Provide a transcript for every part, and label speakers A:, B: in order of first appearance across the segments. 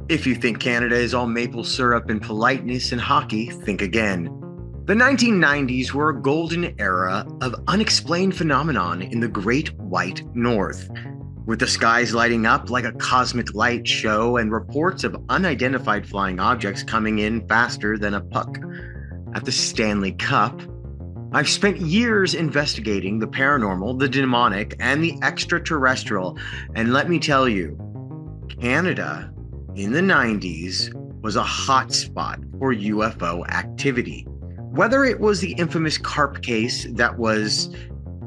A: If you think Canada is all maple syrup and politeness and hockey, think again. The 1990s were a golden era of unexplained phenomenon in the Great White North, with the skies lighting up like a cosmic light show and reports of unidentified flying objects coming in faster than a puck at the Stanley Cup. I've spent years investigating the paranormal, the demonic, and the extraterrestrial, and let me tell you, Canada in the 90s was a hotspot for UFO activity. Whether it was the infamous Carp case that was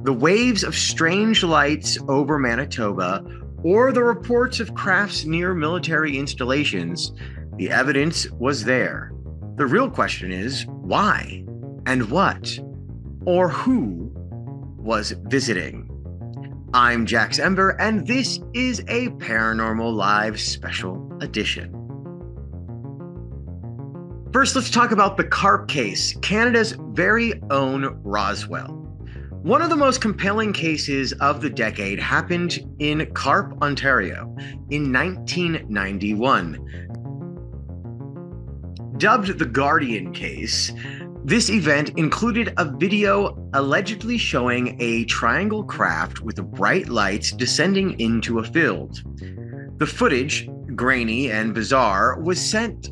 A: the waves of strange lights over Manitoba, or the reports of crafts near military installations, the evidence was there. The real question is why and what or who was visiting. I'm Jax Ember, and this is a Paranormal Live special edition. First, let's talk about the Carp case, Canada's very own Roswell. One of the most compelling cases of the decade happened in Carp, Ontario in 1991. Dubbed the Guardian case, this event included a video allegedly showing a triangle craft with bright lights descending into a field. The footage, grainy and bizarre, was sent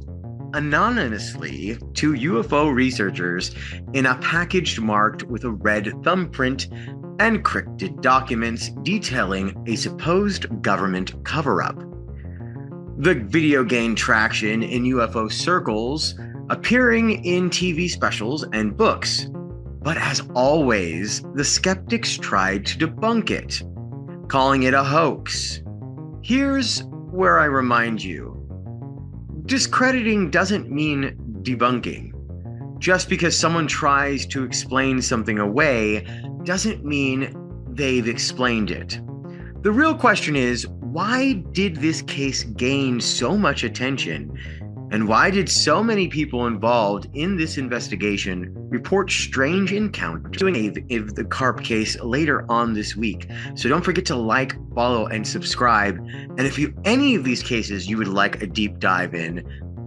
A: anonymously to UFO researchers in a package marked with a red thumbprint and encrypted documents detailing a supposed government cover-up. The video gained traction in UFO circles, appearing in TV specials and books. But as always, the skeptics tried to debunk it, calling it a hoax. Here's where I remind you, discrediting doesn't mean debunking. Just because someone tries to explain something away doesn't mean they've explained it. The real question is, why did this case gain so much attention? And why did so many people involved in this investigation report strange encounters doing the Carp case later on this week? So don't forget to like, follow, and subscribe. And if any of these cases you would like a deep dive in,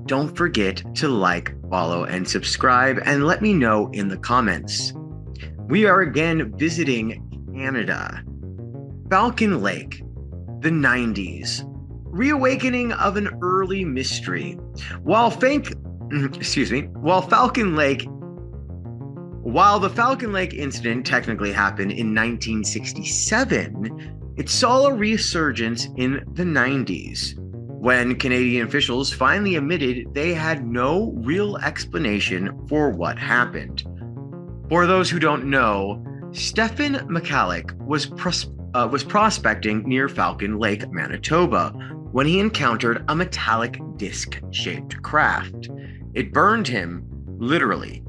A: don't forget to like, follow, and subscribe, and let me know in the comments. We are again visiting Canada. Falcon Lake, the 90s. Reawakening of an early mystery. While the Falcon Lake incident technically happened in 1967, it saw a resurgence in the 90s, when Canadian officials finally admitted they had no real explanation for what happened. For those who don't know, Stephen McCallick was prospecting near Falcon Lake, Manitoba, when he encountered a metallic disc-shaped craft. It burned him, literally.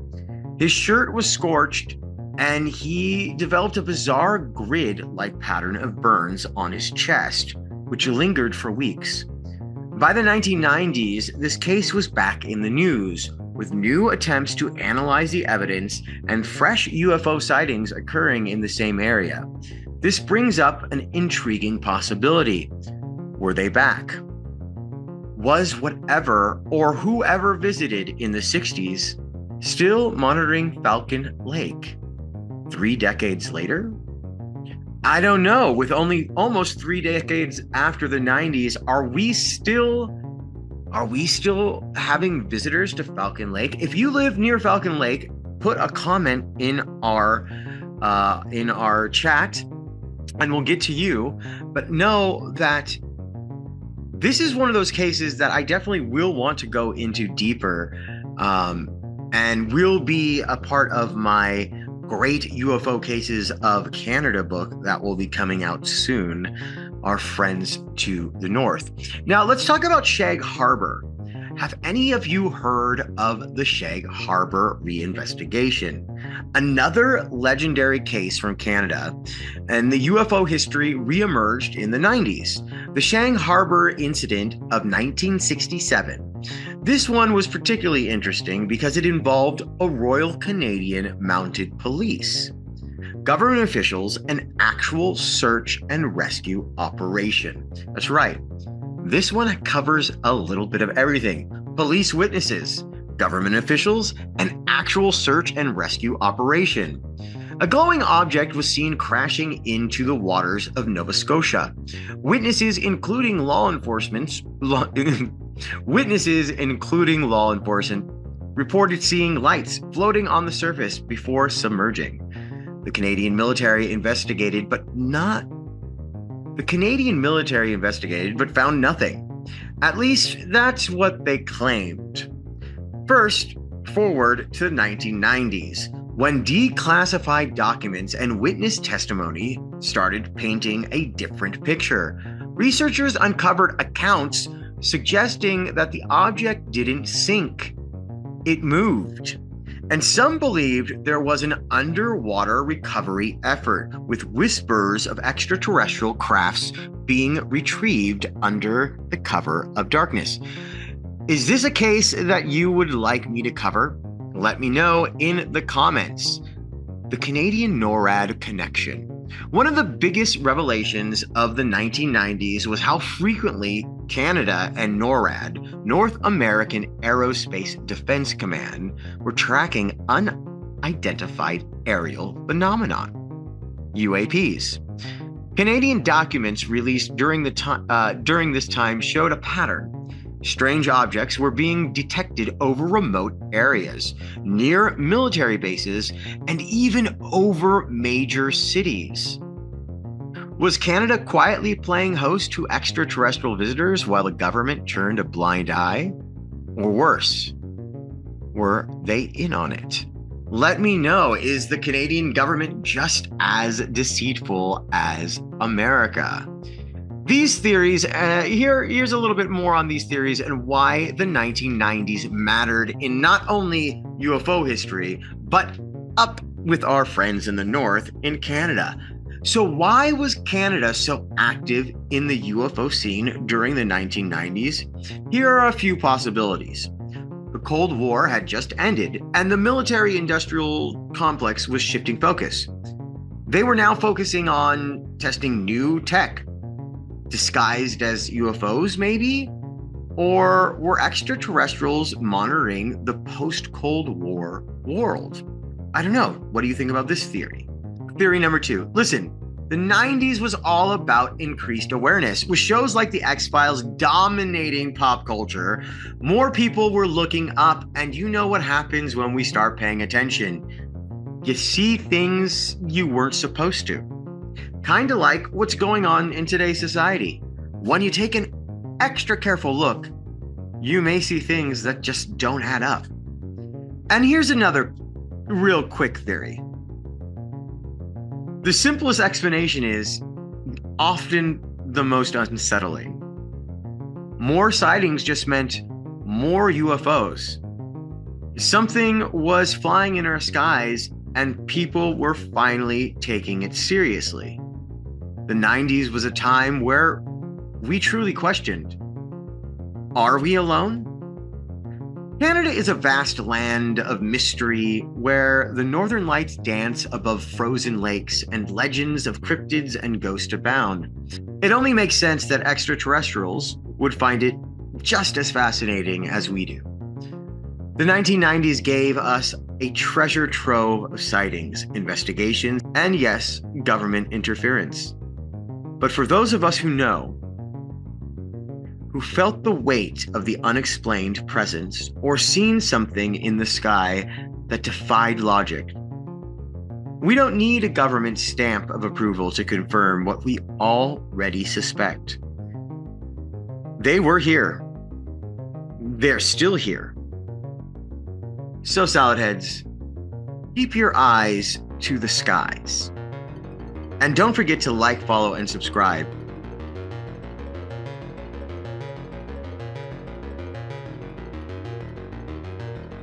A: His shirt was scorched, and he developed a bizarre grid-like pattern of burns on his chest, which lingered for weeks. By the 1990s, this case was back in the news, with new attempts to analyze the evidence and fresh UFO sightings occurring in the same area. This brings up an intriguing possibility. Were they back? Was whatever or whoever visited in the 60s still monitoring Falcon Lake 3 decades later? I don't know. With only almost 3 decades after the 90s, are we still having visitors to Falcon Lake? If you live near Falcon Lake, put a comment in our chat and we'll get to you. But know that this is one of those cases that I definitely will want to go into deeper, and will be a part of my Great UFO Cases of Canada book that will be coming out soon, Our Friends to the North. Now, let's talk about Shag Harbour. Have any of you heard of the Shag Harbour reinvestigation? Another legendary case from Canada, and the UFO history reemerged in the 90s. The Shag Harbour incident of 1967. This one was particularly interesting because it involved a Royal Canadian Mounted Police, government officials, an actual search and rescue operation. That's right. This one covers a little bit of everything: police witnesses, government officials, and actual search and rescue operation. A glowing object was seen crashing into the waters of Nova Scotia. Witnesses, including law enforcement, reported seeing lights floating on the surface before submerging. The Canadian military investigated, but found nothing. At least that's what they claimed. First, forward to the 1990s, when declassified documents and witness testimony started painting a different picture. Researchers uncovered accounts suggesting that the object didn't sink, it moved. And some believed there was an underwater recovery effort, with whispers of extraterrestrial crafts being retrieved under the cover of darkness. Is this a case that you would like me to cover? Let me know in the comments. The Canadian NORAD connection. One of the biggest revelations of the 1990s was how frequently Canada and NORAD, North American Aerospace Defense Command, were tracking unidentified aerial phenomenon, UAPs. Canadian documents released during this time showed a pattern. Strange objects were being detected over remote areas, near military bases, and even over major cities. Was Canada quietly playing host to extraterrestrial visitors while the government turned a blind eye? Or worse, were they in on it? Let me know, is the Canadian government just as deceitful as America? These theories, here's a little bit more on these theories and why the 1990s mattered in not only UFO history, but up with our friends in the North in Canada. So why was Canada so active in the UFO scene during the 1990s? Here are a few possibilities. The Cold War had just ended, and the military-industrial complex was shifting focus. They were now focusing on testing new tech, disguised as UFOs maybe? Or were extraterrestrials monitoring the post-Cold War world? I don't know. What do you think about this theory? Theory number 2. Listen, the 90s was all about increased awareness. With shows like The X-Files dominating pop culture, more people were looking up, and you know what happens when we start paying attention. You see things you weren't supposed to. Kind of like what's going on in today's society. When you take an extra careful look, you may see things that just don't add up. And here's another real quick theory. The simplest explanation is often the most unsettling. More sightings just meant more UFOs. Something was flying in our skies and people were finally taking it seriously. The 90s was a time where we truly questioned, are we alone? Canada is a vast land of mystery where the northern lights dance above frozen lakes and legends of cryptids and ghosts abound. It only makes sense that extraterrestrials would find it just as fascinating as we do. The 1990s gave us a treasure trove of sightings, investigations, and yes, government interference. But for those of us who know, who felt the weight of the unexplained presence or seen something in the sky that defied logic, we don't need a government stamp of approval to confirm what we already suspect. They were here. They're still here. So, salad heads, keep your eyes to the skies. And don't forget to like, follow, and subscribe